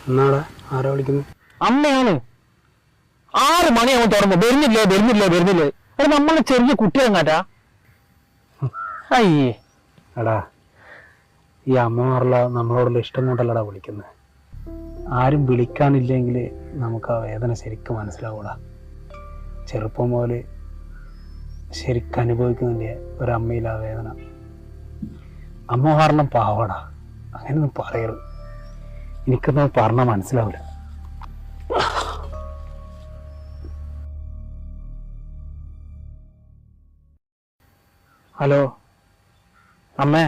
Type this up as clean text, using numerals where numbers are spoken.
എന്നാടാ ആരാ വിളിക്കുന്നു? അമ്മയാണ്. 6 മണിയാവും തുറന്നു. വരുന്നില്ലേ. അത് നമ്മളെ ചെറിയ കുട്ടിയങ്ങാറ്റാ. അയ്യേ എടാ, ഈ അമ്മമാരുള്ള നമ്മളോടുള്ള ഇഷ്ടം കൊണ്ടല്ലടാ വിളിക്കുന്നത്. ആരും വിളിക്കാനില്ലെങ്കിൽ നമുക്ക് ആ വേദന ശരിക്കും മനസ്സിലാവൂടാ. ചെറുപ്പം പോലെ ശരിക്കും അനുഭവിക്കുന്നില്ലേ ഒരമ്മയില്ല ആ വേദന. അമ്മ കാരണം പാവടാ, അങ്ങനെയൊന്നും പറയരുത്. എനിക്കൊന്നും പറഞ്ഞാൽ മനസ്സിലാവില്ല. ഹലോ അമ്മേ.